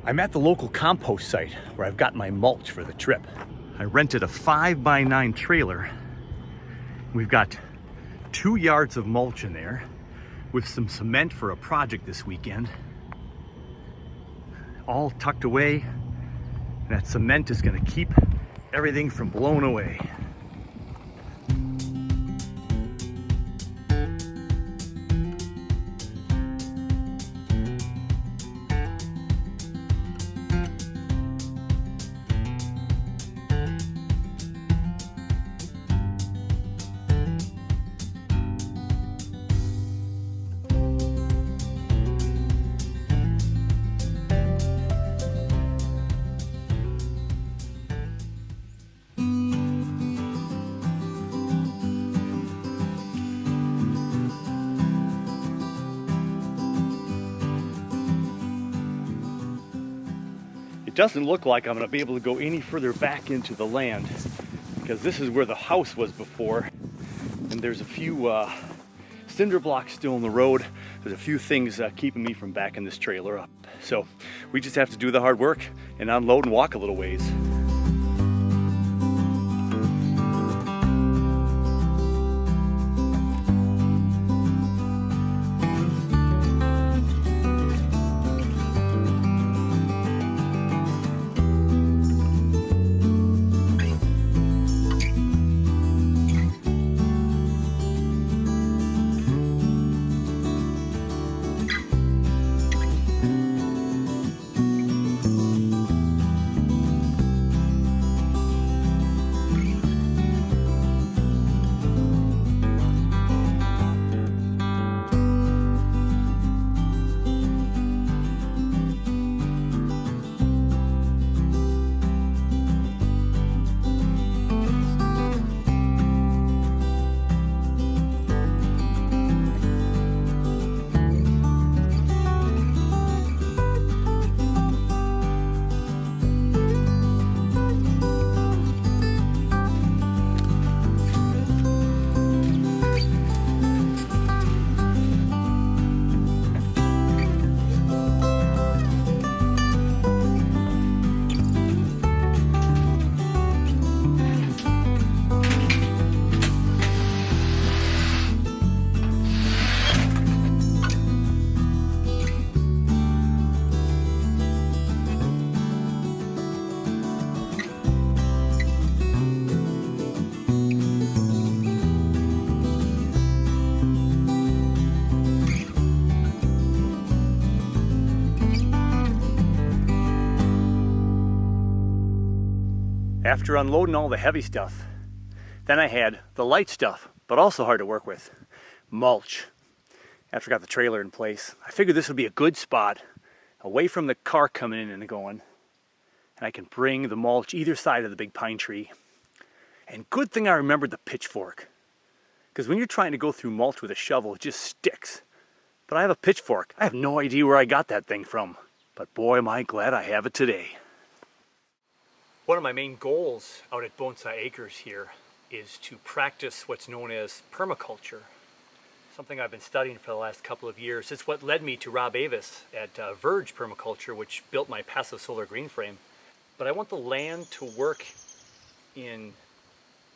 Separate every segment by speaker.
Speaker 1: I'm at the local compost site where I've got my mulch for the trip. I rented a 5x9 trailer. We've got 2 yards of mulch in there with some cement for a project this weekend. All tucked away. That cement is going to keep everything from blowing away. It doesn't look like I'm going to be able to go any further back into the land because this is where the house was before, and there's a few cinder blocks still in the road. There's a few things keeping me from backing this trailer up. So we just have to do the hard work and unload and walk a little ways. After unloading all the heavy stuff, then I had the light stuff, but also hard to work with, mulch. After I got the trailer in place, I figured this would be a good spot away from the car coming in and going, and I can bring the mulch either side of the big pine tree. And good thing I remembered the pitchfork, because when you're trying to go through mulch with a shovel, it just sticks. But I have a pitchfork. I have no idea where I got that thing from, but boy am I glad I have it today. One of my main goals out at Bonsai Acres here is to practice what's known as permaculture, something I've been studying for the last couple of years. It's what led me to Rob Avis at Verge Permaculture, which built my passive solar green frame. But I want the land to work in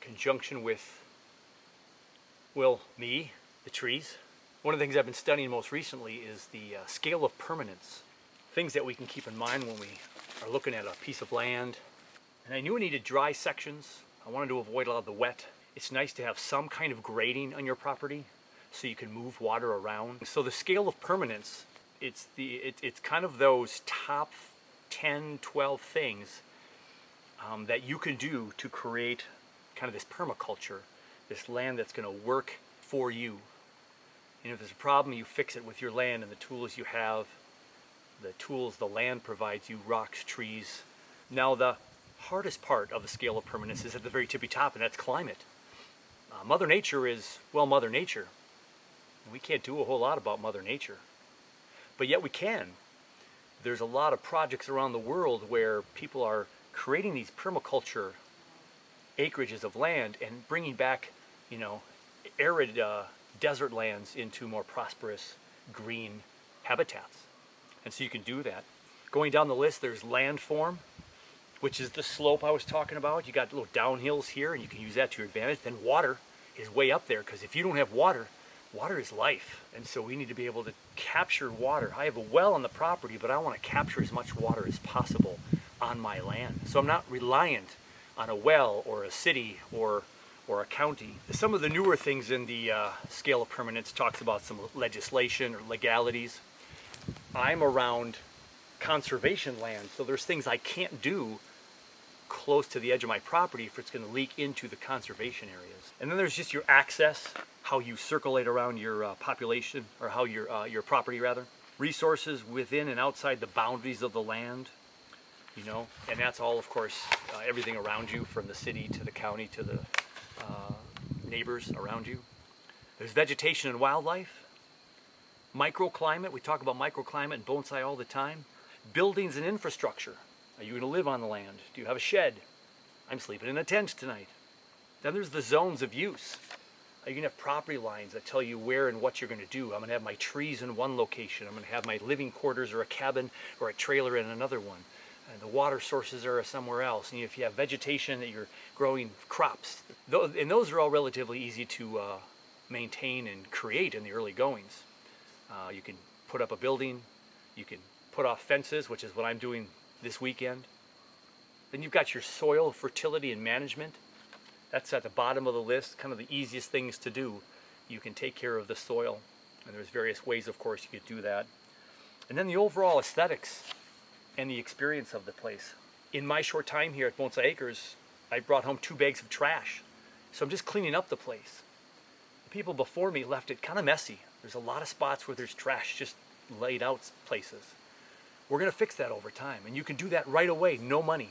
Speaker 1: conjunction with, well, me, the trees. One of the things I've been studying most recently is the scale of permanence, things that we can keep in mind when we are looking at a piece of land. And I knew I needed dry sections. I wanted to avoid a lot of the wet. It's nice to have some kind of grading on your property so you can move water around. So the scale of permanence, it's kind of those top 10, 12 things that you can do to create kind of this permaculture, this land that's going to work for you. And if there's a problem, you fix it with your land and the tools you have, the tools the land provides you, rocks, trees. Now the hardest part of the scale of permanence is at the very tippy top, and that's climate. Mother Nature is, well, Mother Nature. We can't do a whole lot about Mother Nature, but yet we can. There's a lot of projects around the world where people are creating these permaculture acreages of land and bringing back, you know, arid desert lands into more prosperous green habitats. And so you can do that. Going down the list, there's landform, which is the slope I was talking about. You got little downhills here, and you can use that to your advantage. Then water is way up there, because if you don't have water, water is life. And so we need to be able to capture water. I have a well on the property, but I want to capture as much water as possible on my land. So I'm not reliant on a well or a city or a county. Some of the newer things in the scale of permanence talks about some legislation or legalities. I'm around conservation land, so there's things I can't do close to the edge of my property if it's going to leak into the conservation areas. And then there's just your access, how you circulate around your population, or how your property rather. Resources within and outside the boundaries of the land, you know, and that's all, of course, everything around you, from the city to the county to the neighbors around you. There's vegetation and wildlife. Microclimate, we talk about microclimate and bonsai all the time. Buildings and infrastructure. Are you going to live on the land? Do you have a shed? I'm sleeping in a tent tonight. Then there's the zones of use. Are you going to have property lines that tell you where and what you're going to do? I'm going to have my trees in one location. I'm going to have my living quarters or a cabin or a trailer in another one. And the water sources are somewhere else. And if you have vegetation that you're growing crops, and those are all relatively easy to maintain and create in the early goings. You can put up a building, you can put off fences, which is what I'm doing this weekend. Then you've got your soil fertility and management. That's at the bottom of the list, kind of the easiest things to do. You can take care of the soil, and there's various ways, of course, you could do that. And then the overall aesthetics and the experience of the place. In my short time here at Bonsai Acres, I brought home 2 bags of trash. So I'm just cleaning up the place. The people before me left it kind of messy. There's a lot of spots where there's trash just laid out places. We're going to fix that over time, and you can do that right away, no money.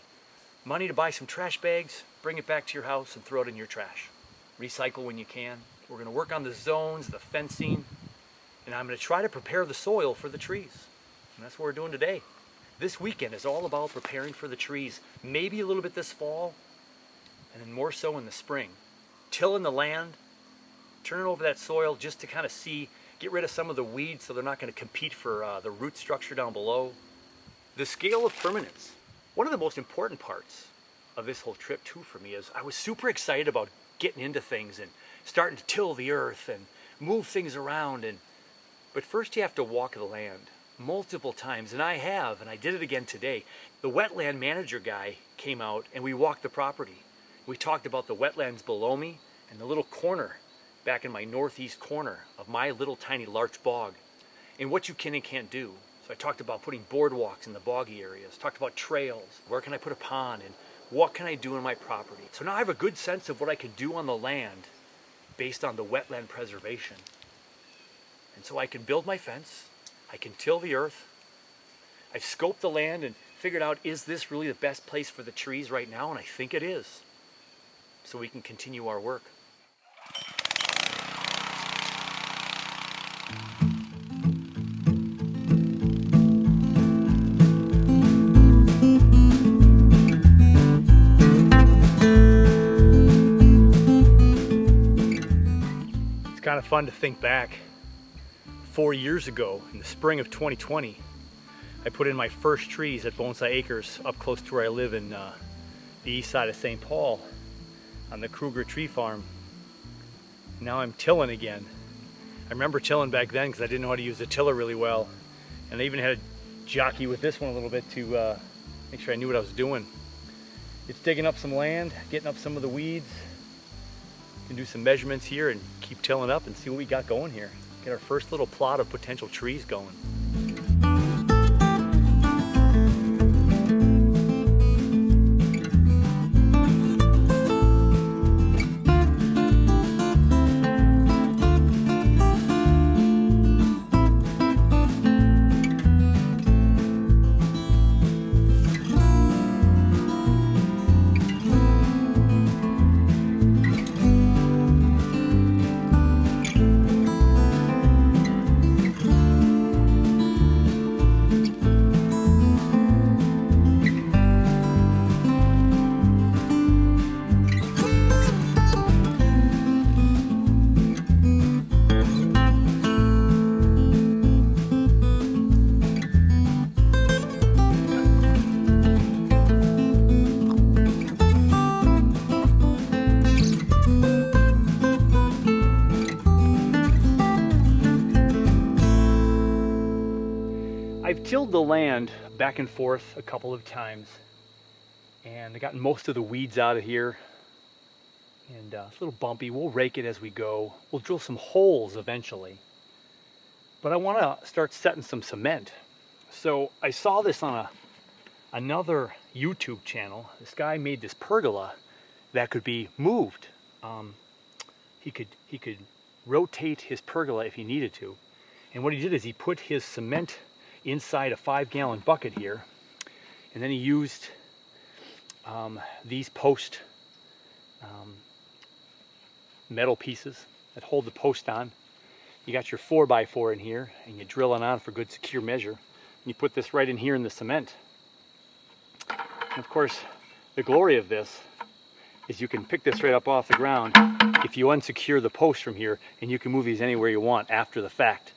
Speaker 1: Money to buy some trash bags, bring it back to your house and throw it in your trash. Recycle when you can. We're going to work on the zones, the fencing, and I'm going to try to prepare the soil for the trees. And that's what we're doing today. This weekend is all about preparing for the trees, maybe a little bit this fall, and then more so in the spring. Tilling the land, turning over that soil just to kind of see, get rid of some of the weeds so they're not going to compete for the root structure down below. The scale of permanence. One of the most important parts of this whole trip too for me is I was super excited about getting into things and starting to till the earth and move things around. But first you have to walk the land multiple times, and I have, and I did it again today. The wetland manager guy came out and we walked the property. We talked about the wetlands below me and the little corner back in my northeast corner of my little tiny larch bog, and what you can and can't do. So I talked about putting boardwalks in the boggy areas, talked about trails, where can I put a pond, and what can I do in my property. So now I have a good sense of what I can do on the land based on the wetland preservation. And so I can build my fence, I can till the earth, I've scoped the land and figured out, is this really the best place for the trees right now? And I think it is. So we can continue our work. It's kind of fun to think back. 4 years ago, in the spring of 2020, I put in my first trees at Bonsai Acres up close to where I live in the east side of St. Paul on the Kruger tree farm. Now I'm tilling again. I remember tilling back then because I didn't know how to use the tiller really well, and I even had to jockey with this one a little bit to make sure I knew what I was doing. It's digging up some land, getting up some of the weeds. Can do some measurements here and keep tilling up and see what we got going here. Get our first little plot of potential trees going. tilled the land back and forth a couple of times, and I got most of the weeds out of here. And it's a little bumpy. We'll rake it as we go. We'll drill some holes eventually. But I want to start setting some cement. So I saw this on another YouTube channel. This guy made this pergola that could be moved. He could rotate his pergola if he needed to. And what he did is he put his cement inside a 5-gallon bucket here, and then he used these post metal pieces that hold the post on. You got your 4x4 in here, and you drill it on for good secure measure. And you put this right in here in the cement. And of course, the glory of this is you can pick this right up off the ground if you unsecure the post from here, and you can move these anywhere you want after the fact.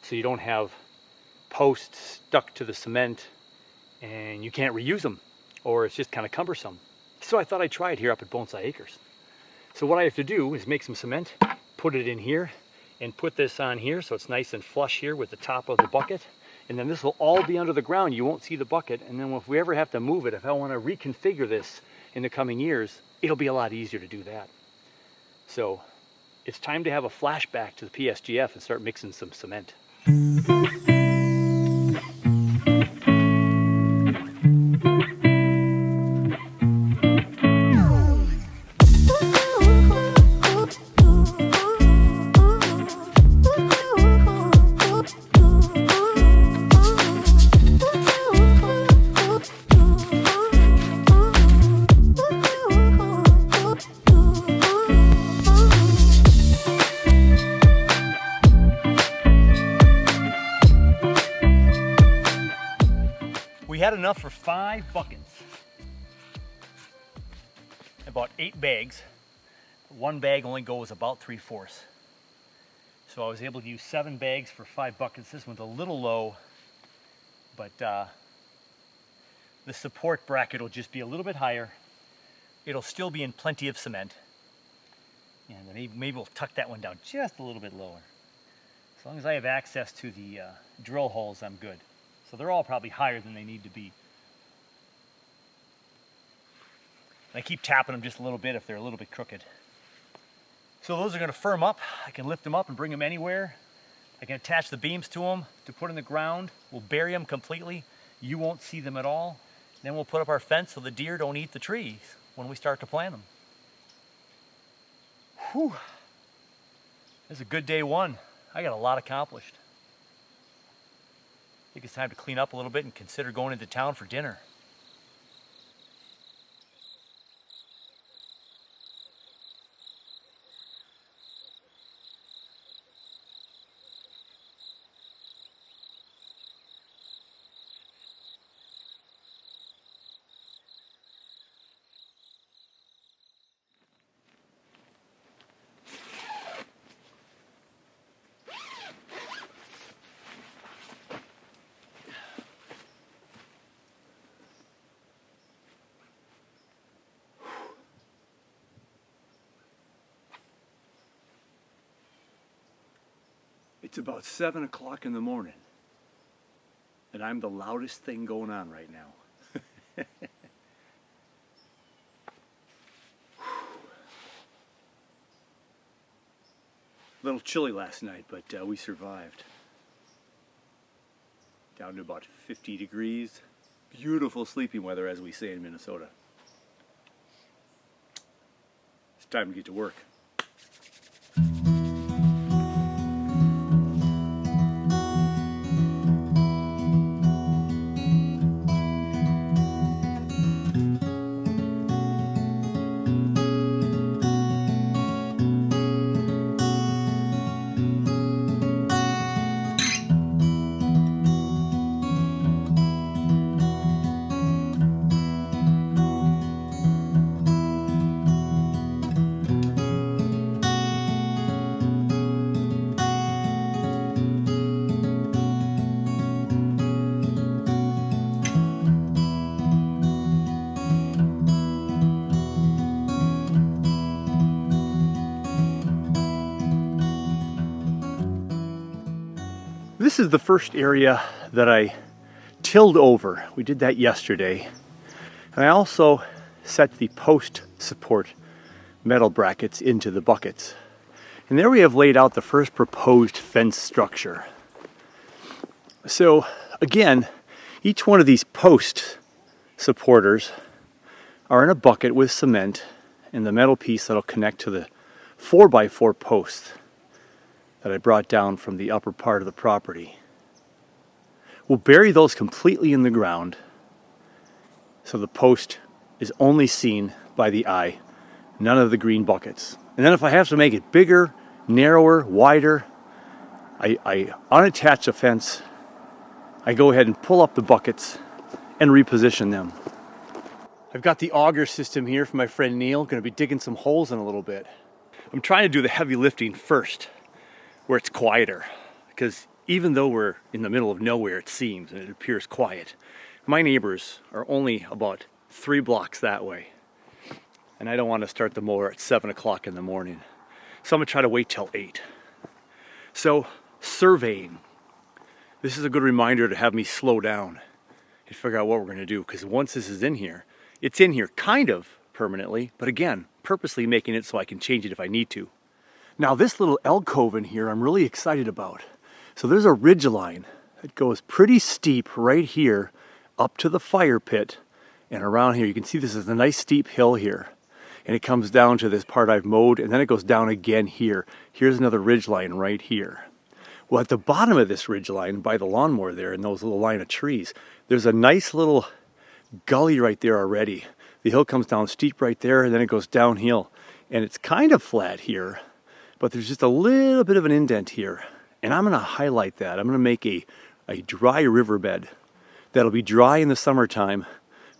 Speaker 1: So you don't have posts stuck to the cement and you can't reuse them, or it's just kind of cumbersome. So I thought I'd try it here up at Bonsai Acres. So what I have to do is make some cement, put it in here, and put this on here so it's nice and flush here with the top of the bucket. And then this will all be under the ground. You won't see the bucket. And then if we ever have to move it, if I want to reconfigure this in the coming years, it'll be a lot easier to do that. So it's time to have a flashback to the PSGF and start mixing some cement. We had enough for 5 buckets. About 8 bags. One bag only goes about 3/4. So I was able to use 7 bags for 5 buckets. This one's a little low, but the support bracket will just be a little bit higher. It'll still be in plenty of cement. And maybe we'll tuck that one down just a little bit lower. As long as I have access to the drill holes, I'm good. So they're all probably higher than they need to be. And I keep tapping them just a little bit if they're a little bit crooked. So those are going to firm up. I can lift them up and bring them anywhere. I can attach the beams to them to put in the ground. We'll bury them completely. You won't see them at all. Then we'll put up our fence so the deer don't eat the trees when we start to plant them. Whew. This is a good day one. I got a lot accomplished. I think it's time to clean up a little bit and consider going into town for dinner. It's about 7 o'clock in the morning, and I'm the loudest thing going on right now. A little chilly last night, but we survived. Down to about 50 degrees. Beautiful sleeping weather, as we say in Minnesota. It's time to get to work. This is the first area that I tilled over. We did that yesterday. And I also set the post support metal brackets into the buckets. And there we have laid out the first proposed fence structure. So again, each one of these post supporters are in a bucket with cement and the metal piece that'll connect to the 4x4 posts that I brought down from the upper part of the property. We'll bury those completely in the ground so the post is only seen by the eye, none of the green buckets. And then if I have to make it bigger, narrower, wider, I unattach the fence, I go ahead and pull up the buckets and reposition them. I've got the auger system here from my friend Neil, going to be digging some holes in a little bit. I'm trying to do the heavy lifting first, where it's quieter, because even though we're in the middle of nowhere, it seems, and it appears quiet, my neighbors are only about 3 blocks that way, and I don't want to start the mower at 7 o'clock in the morning, so I'm going to try to wait till 8. So, surveying. This is a good reminder to have me slow down and figure out what we're going to do, because once this is in here, it's in here kind of permanently, but again, purposely making it so I can change it if I need to. Now this little alcove in here I'm really excited about. So there's a ridge line that goes pretty steep right here up to the fire pit, and around here you can see this is a nice steep hill here, and it comes down to this part I've mowed, and then it goes down again here. Here's another ridge line right here. Well, at the bottom of this ridge line by the lawnmower there and those little line of trees, there's a nice little gully right there already. The hill comes down steep right there, and then it goes downhill, and it's kind of flat here, but there's just a little bit of an indent here, and I'm going to highlight that. I'm going to make a dry riverbed that'll be dry in the summertime,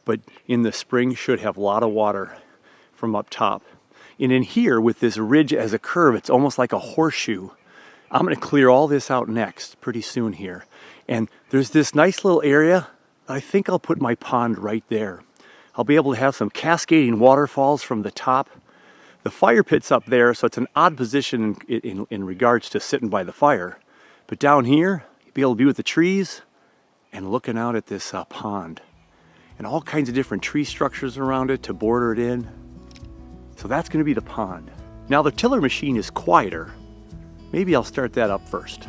Speaker 1: but in the spring should have a lot of water from up top. And in here with this ridge as a curve, it's almost like a horseshoe. I'm going to clear all this out next pretty soon here, and there's this nice little area. I think I'll put my pond right there. I'll be able to have some cascading waterfalls from the top. The fire pit's up there, so it's an odd position in regards to sitting by the fire. But down here, you'll be able to be with the trees and looking out at this pond. And all kinds of different tree structures around it to border it in. So that's going to be the pond. Now the tiller machine is quieter. Maybe I'll start that up first.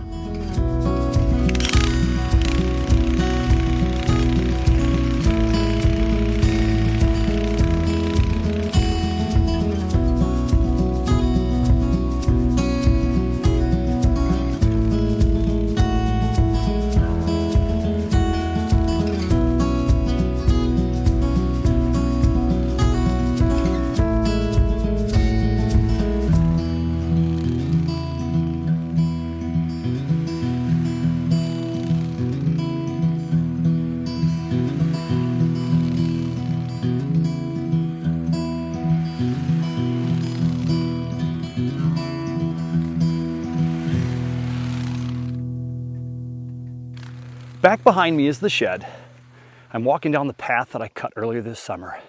Speaker 1: Back behind me is the shed. I'm walking down the path that I cut earlier this summer,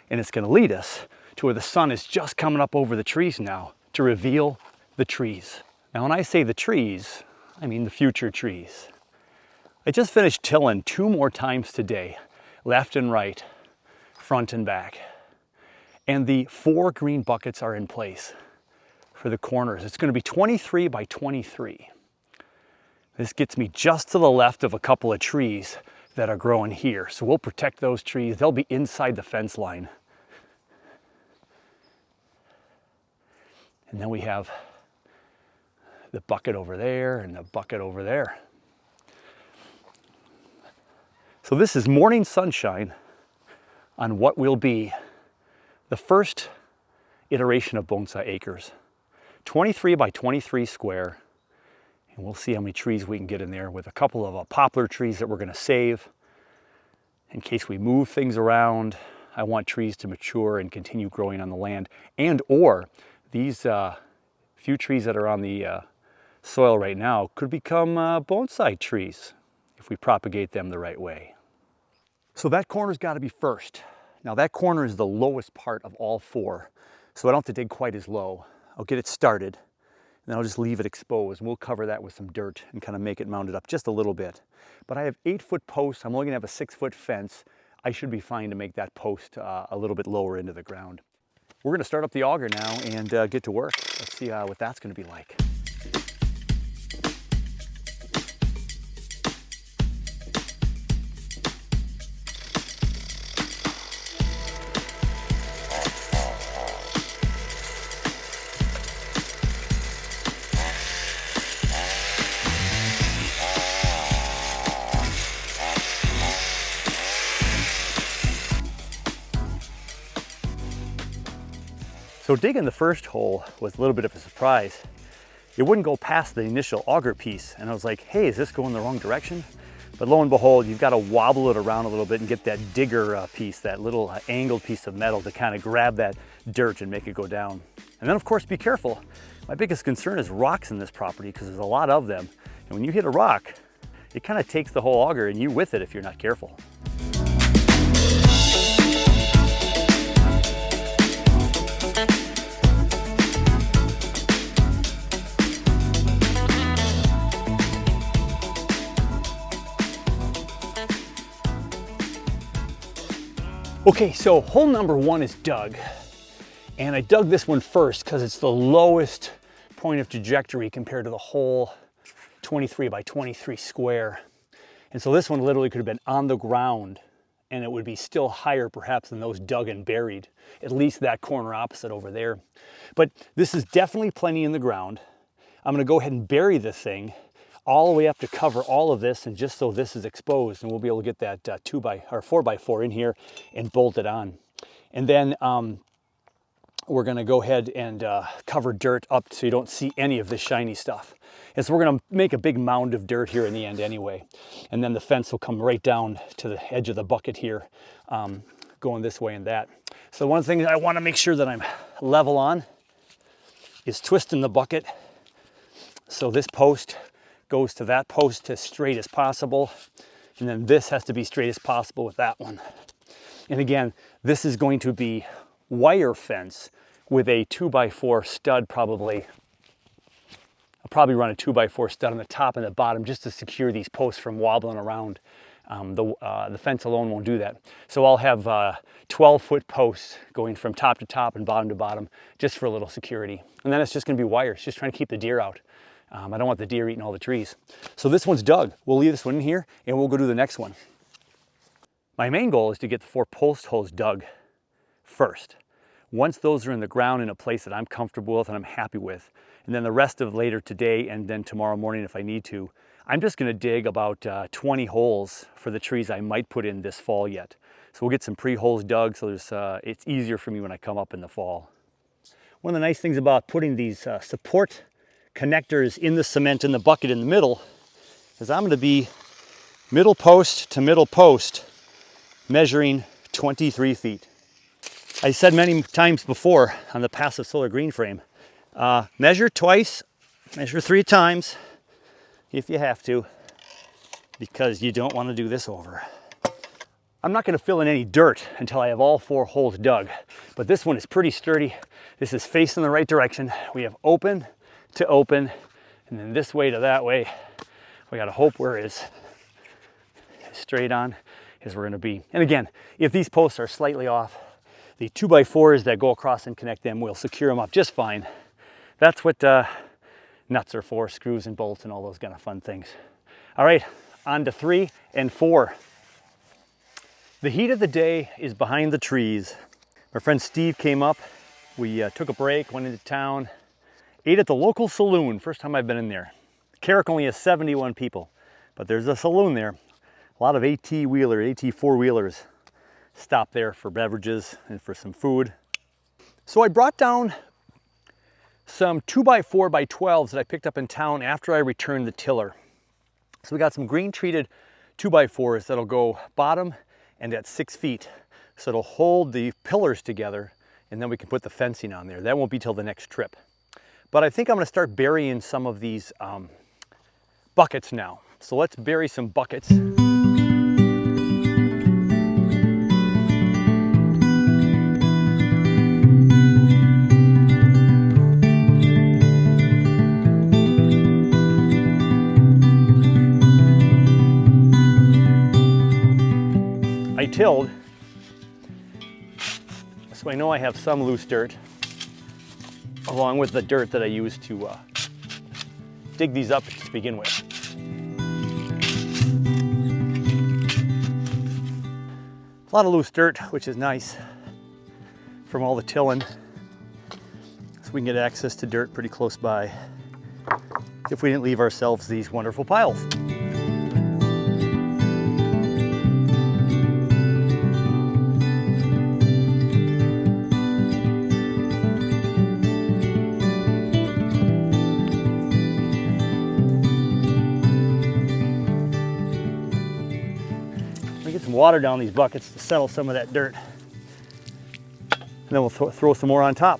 Speaker 1: and it's going to lead us to where the sun is just coming up over the trees now to reveal the trees. Now when I say the trees, I mean the future trees. I just finished tilling 2 more times today, left and right, front and back. And the 4 green buckets are in place for the corners. It's going to be 23 by 23. This gets me just to the left of a couple of trees that are growing here. So we'll protect those trees. They'll be inside the fence line. And then we have the bucket over there and the bucket over there. So this is morning sunshine on what will be the first iteration of Bonsai Acres. 23 by 23 square. And we'll see how many trees we can get in there with a couple of poplar trees that we're going to save in case we move things around. I want trees to mature and continue growing on the land, and or these few trees that are on the soil right now could become bonsai trees if we propagate them the right way. So that corner's got to be first. Now that corner is the lowest part of all 4, so I don't have to dig quite as low. I'll get it started, then I'll just leave it exposed. We'll cover that with some dirt and kind of make it mounded up just a little bit. But I have 8-foot posts. I'm only gonna have a 6-foot fence. I should be fine to make that post a little bit lower into the ground. We're gonna start up the auger now and get to work. Let's see what that's gonna be like. So digging the first hole was a little bit of a surprise. It wouldn't go past the initial auger piece, and I was like, hey, is this going the wrong direction? But lo and behold, you've got to wobble it around a little bit and get that digger piece, that little angled piece of metal to kind of grab that dirt and make it go down. And then of course, be careful. My biggest concern is rocks in this property because there's a lot of them. And when you hit a rock, it kind of takes the whole auger and you with it if you're not careful. Okay, so hole number 1 is dug. And I dug this one first because it's the lowest point of trajectory compared to the whole 23 by 23 square. And so this one literally could have been on the ground and it would be still higher perhaps than those dug and buried, at least that corner opposite over there. But this is definitely plenty in the ground. I'm gonna go ahead and bury this thing all the way up to cover all of this, and just so this is exposed, and we'll be able to get that 4x4 in here and bolt it on. And then we're gonna go ahead and cover dirt up so you don't see any of this shiny stuff. And so we're gonna make a big mound of dirt here in the end anyway. And then the fence will come right down to the edge of the bucket here, going this way and that. So one thing that I wanna make sure that I'm level on is twisting the bucket. So this post goes to that post as straight as possible. And then this has to be straight as possible with that one. And again, this is going to be wire fence with a 2x4 stud probably. I'll probably run a 2x4 stud on the top and the bottom just to secure these posts from wobbling around. The fence alone won't do that. So I'll have 12-foot posts going from top to top and bottom to bottom just for a little security. And then it's just gonna be wires, just trying to keep the deer out. I don't want the deer eating all the trees. So this one's dug. We'll leave this one in here and we'll go do the next one. My main goal is to get the 4 post holes dug first. Once those are in the ground in a place that I'm comfortable with and I'm happy with, and then the rest of later today and then tomorrow morning if I need to, I'm just gonna dig about 20 holes for the trees I might put in this fall yet. So we'll get some pre-holes dug so it's easier for me when I come up in the fall. One of the nice things about putting these support connectors in the cement in the bucket in the middle is I'm going to be middle post to middle post measuring 23 feet. I said many times before on the passive solar green frame, measure twice, measure 3 times if you have to, because you don't want to do this over. I'm not going to fill in any dirt until I have all 4 holes dug, but this one is pretty sturdy. This is facing the right direction. We have open to open, and then this way to that way. We got to hope we're as straight on as we're going to be. And again, if these posts are slightly off, the 2x4s that go across and connect them will secure them up just fine. That's what nuts are for, screws and bolts and all those kind of fun things. All right, on to 3 and 4. The heat of the day is behind the trees. My friend Steve came up. We took a break, went into town, ate at the local saloon. First time I've been in there. Carrick only has 71 people, but there's a saloon there. A lot of AT four-wheelers stop there for beverages and for some food. So I brought down some 2x4x12s that I picked up in town after I returned the tiller. So we got some green treated 2x4s that'll go bottom and at 6 feet. So it'll hold the pillars together and then we can put the fencing on there. That won't be till the next trip. But I think I'm gonna start burying some of these buckets now. So let's bury some buckets. I tilled, so I know I have some loose dirt, along with the dirt that I used to dig these up to begin with. A lot of loose dirt, which is nice from all the tilling, so we can get access to dirt pretty close by if we didn't leave ourselves these wonderful piles. Get some water down these buckets to settle some of that dirt. And then we'll throw some more on top.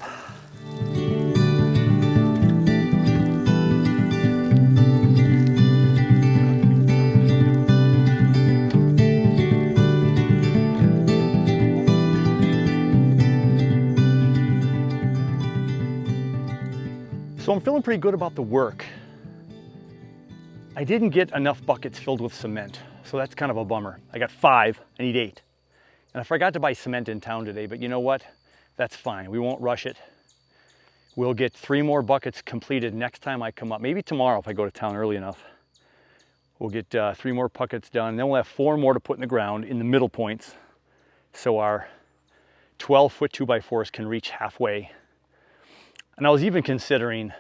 Speaker 1: So I'm feeling pretty good about the work. I didn't get enough buckets filled with cement, so that's kind of a bummer. I got 5, I need 8. And I forgot to buy cement in town today, but you know what? That's fine, we won't rush it. We'll get 3 more buckets completed next time I come up. Maybe tomorrow if I go to town early enough. We'll get 3 more buckets done, and then we'll have 4 more to put in the ground in the middle points, so our 12-foot 2x4s can reach halfway. And I was even considering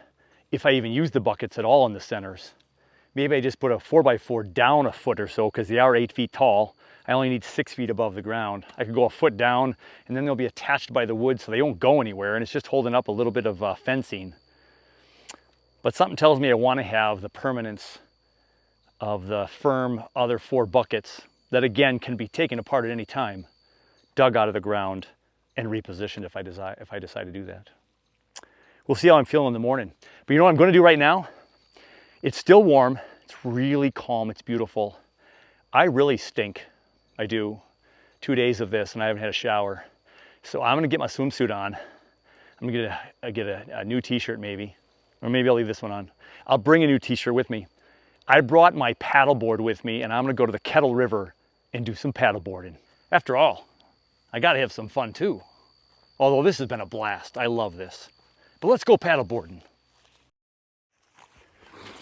Speaker 1: if I even use the buckets at all in the centers. Maybe I just put a 4x4 down a foot or so, because they are 8 feet tall. I only need 6 feet above the ground. I could go a foot down, and then they'll be attached by the wood so they won't go anywhere, and it's just holding up a little bit of fencing. But something tells me I want to have the permanence of the firm other 4 buckets that again can be taken apart at any time, dug out of the ground, and repositioned if I decide to do that. We'll see how I'm feeling in the morning. But you know what I'm going to do right now? It's still warm, it's really calm, it's beautiful. I really stink, I do. 2 days of this and I haven't had a shower. So I'm gonna get my swimsuit on. I'm gonna get a new t-shirt maybe, or maybe I'll leave this one on. I'll bring a new t-shirt with me. I brought my paddleboard with me and I'm gonna go to the Kettle River and do some paddleboarding. After all, I gotta have some fun too. Although this has been a blast, I love this. But let's go paddleboarding.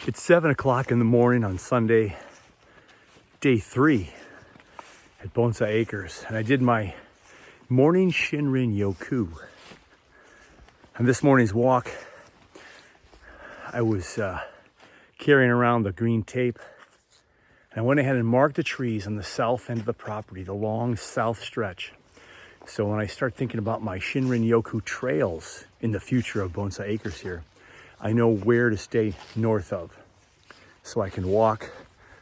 Speaker 1: It's 7 o'clock in the morning on Sunday, day 3 at Bonsai Acres, and I did my morning Shinrin Yoku. On this morning's walk, I was carrying around the green tape, and I went ahead and marked the trees on the south end of the property, the long south stretch. So when I start thinking about my Shinrin Yoku trails in the future of Bonsai Acres here, I know where to stay north of, so I can walk,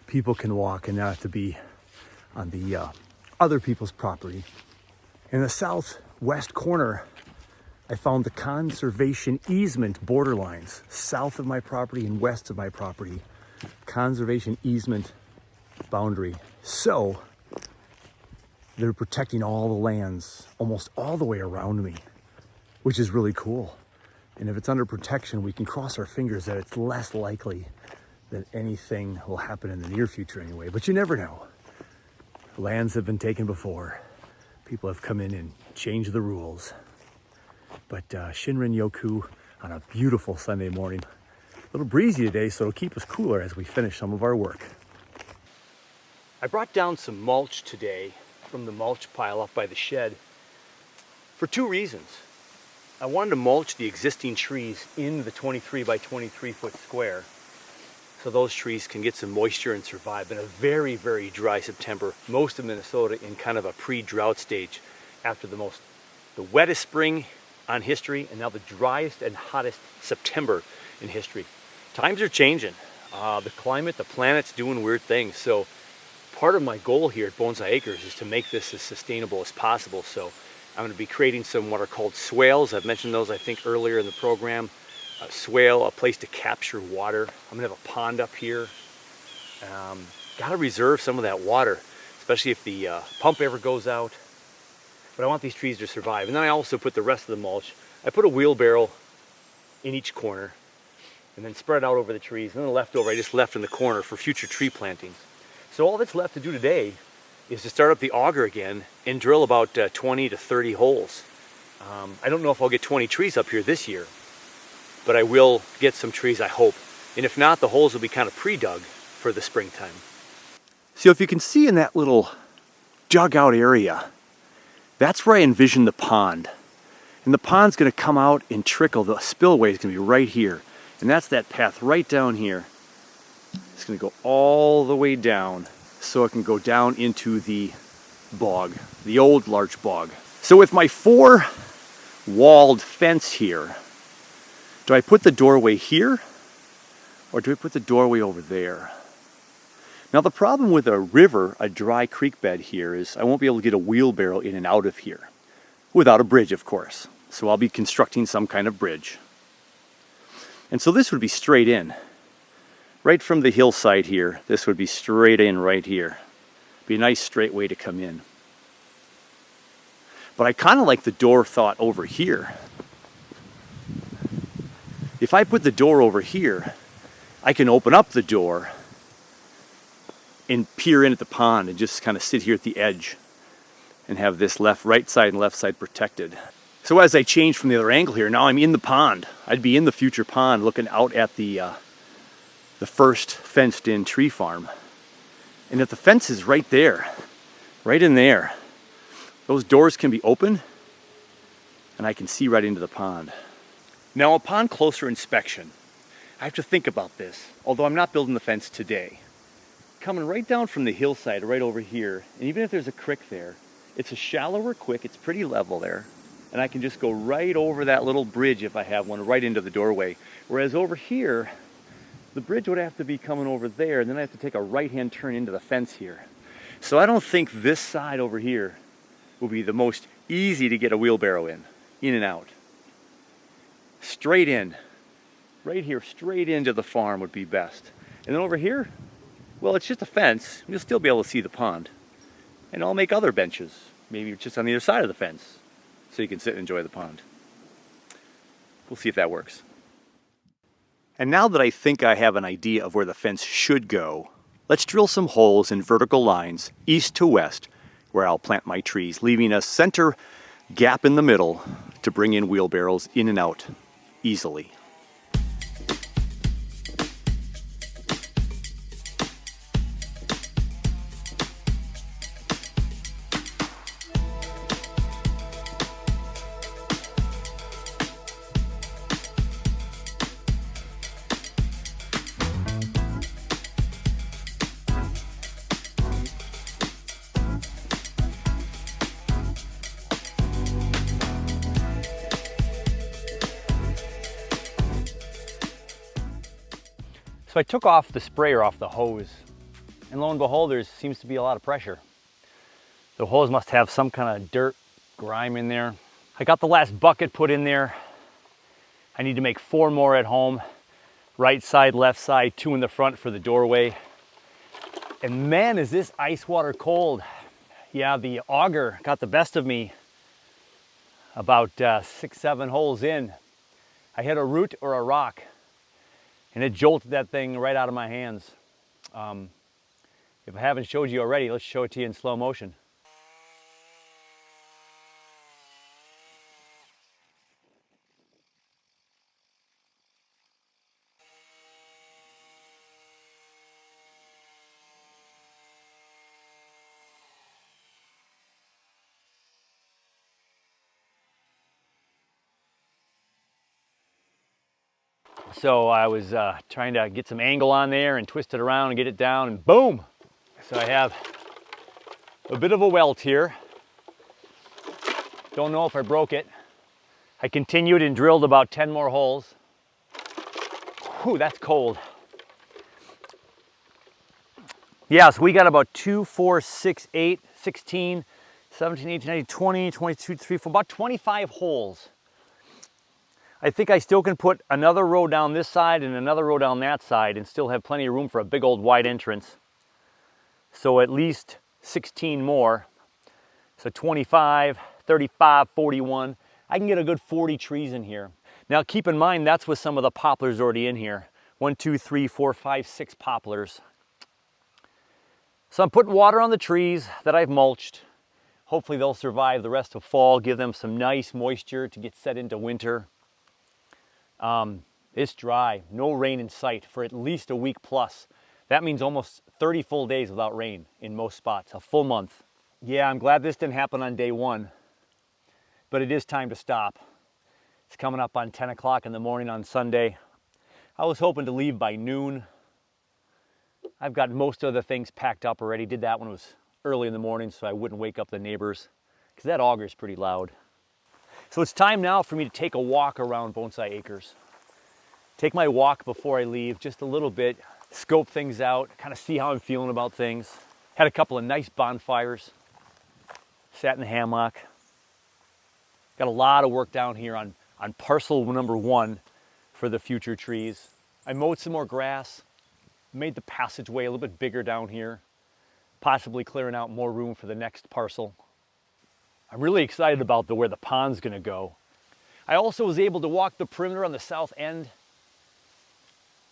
Speaker 1: people can walk and not have to be on the other people's property. In the southwest corner, I found the conservation easement borderlines, south of my property and west of my property, conservation easement boundary. So they're protecting all the lands almost all the way around me, which is really cool. And if it's under protection, we can cross our fingers that it's less likely that anything will happen in the near future anyway. But you never know. Lands have been taken before. People have come in and changed the rules. But Shinrin Yoku on a beautiful Sunday morning. A little breezy today, so it'll keep us cooler as we finish some of our work. I brought down some mulch today from the mulch pile up by the shed for 2 reasons. I wanted to mulch the existing trees in the 23 by 23 foot square so those trees can get some moisture and survive. Been a very, very dry September. Most of Minnesota in kind of a pre-drought stage after the wettest spring on history and now the driest and hottest September in history. Times are changing. The climate, the planet's doing weird things. So part of my goal here at Bonsai Acres is to make this as sustainable as possible. So I'm going to be creating some what are called swales. I've mentioned those I think earlier in the program. A swale, a place to capture water. I'm going to have a pond up here. Got to reserve some of that water, especially if the pump ever goes out. But I want these trees to survive. And then I also put the rest of the mulch. I put a wheelbarrow in each corner and then spread it out over the trees. And then the leftover I just left in the corner for future tree plantings. So all that's left to do today is to start up the auger again and drill about 20 to 30 holes. I don't know if I'll get 20 trees up here this year, but I will get some trees, I hope. And if not, the holes will be kind of pre-dug for the springtime. So if you can see in that little dug out area, that's where I envision the pond. And the pond's gonna come out and trickle. The spillway is gonna be right here. And that's that path right down here. It's gonna go all the way down so it can go down into the bog, the old larch bog. So with my 4 walled fence here, do I put the doorway here or do I put the doorway over there? Now the problem with a river, a dry creek bed here, is I won't be able to get a wheelbarrow in and out of here. Without a bridge, of course. So I'll be constructing some kind of bridge. And so this would be straight in. Right from the hillside here, this would be straight in right here. Be a nice straight way to come in. But I kind of like the door thought over here. If I put the door over here, I can open up the door and peer in at the pond and just kind of sit here at the edge and have this right side and left side protected. So as I change from the other angle here, now I'm in the pond. I'd be in the future pond looking out at the first fenced in tree farm. And if the fence is right there, right in there, those doors can be open and I can see right into the pond. Now upon closer inspection, I have to think about this, although I'm not building the fence today. Coming right down from the hillside right over here, and even if there's a creek there, it's a shallower creek, it's pretty level there, and I can just go right over that little bridge if I have one, right into the doorway. Whereas over here, the bridge would have to be coming over there, and then I have to take a right-hand turn into the fence here. So I don't think this side over here will be the most easy to get a wheelbarrow in and out. Straight in, right here, straight into the farm would be best. And then over here, well, it's just a fence. You'll still be able to see the pond. And I'll make other benches, maybe just on the other side of the fence, so you can sit and enjoy the pond. We'll see if that works. And now that I think I have an idea of where the fence should go, let's drill some holes in vertical lines, east to west, where I'll plant my trees, leaving a center gap in the middle to bring in wheelbarrows in and out easily. So I took off the sprayer off the hose, and lo and behold, there seems to be a lot of pressure. The hose must have some kind of dirt, grime in there. I got the last bucket put in there. I need to make 4 more at home. Right side, left side, 2 in the front for the doorway. And man, is this ice water cold. Yeah, the auger got the best of me about 6, 7 holes in. I hit a root or a rock, and it jolted that thing right out of my hands. If I haven't showed you already, let's show it to you in slow motion. So I was trying to get some angle on there and twist it around and get it down, and boom! So I have a bit of a welt here. Don't know if I broke it. I continued and drilled about 10 more holes. Whew, that's cold. Yeah, so we got about 2, 4, 6, 8, 16, 17, 18, 19, 20, 22, 23, 24, about 25 holes. I think I still can put another row down this side and another row down that side and still have plenty of room for a big old wide entrance. So at least 16 more. So 25, 35, 41. I can get a good 40 trees in here. Now keep in mind, that's with some of the poplars already in here. 1, 2, 3, 4, 5, 6 poplars. So I'm putting water on the trees that I've mulched. Hopefully they'll survive the rest of fall, give them some nice moisture to get set into winter. It's dry, no rain in sight for at least a week plus. That means almost 30 full days without rain in most spots, a full month. Yeah, I'm glad this didn't happen on day one, but it is time to stop. It's coming up on 10 o'clock in the morning on Sunday. I was hoping to leave by noon. I've got most of the things packed up already. Did that when it was early in the morning so I wouldn't wake up the neighbors, because that auger is pretty loud. So it's time now for me to take a walk around Bonsai Acres. Take my walk before I leave, just a little bit, scope things out, kind of see how I'm feeling about things. Had a couple of nice bonfires, sat in the hammock. Got a lot of work down here on parcel number 1 for the future trees. I mowed some more grass, made the passageway a little bit bigger down here, possibly clearing out more room for the next parcel. I'm really excited about where the pond's gonna go. I also was able to walk the perimeter on the south end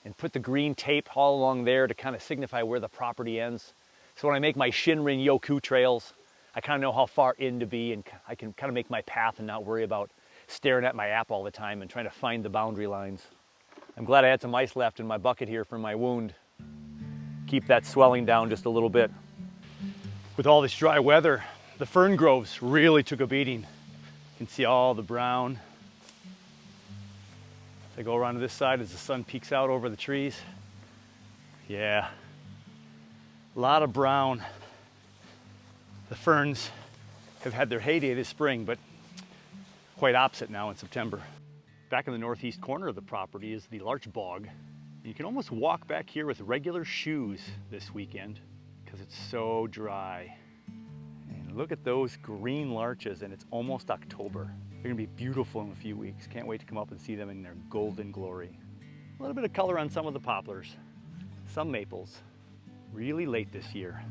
Speaker 1: and put the green tape all along there to kind of signify where the property ends. So when I make my Shinrin Yoku trails, I kind of know how far in to be, and I can kind of make my path and not worry about staring at my app all the time and trying to find the boundary lines. I'm glad I had some ice left in my bucket here for my wound. Keep that swelling down just a little bit. With all this dry weather, the fern groves really took a beating. You can see all the brown. As I go around to this side as the sun peeks out over the trees. Yeah, a lot of brown. The ferns have had their heyday this spring, but quite opposite now in September. Back in the northeast corner of the property is the larch bog. You can almost walk back here with regular shoes this weekend because it's so dry. And look at those green larches, and it's almost October. They're gonna be beautiful in a few weeks. Can't wait to come up and see them in their golden glory. A little bit of color on some of the poplars, some maples, really late this year.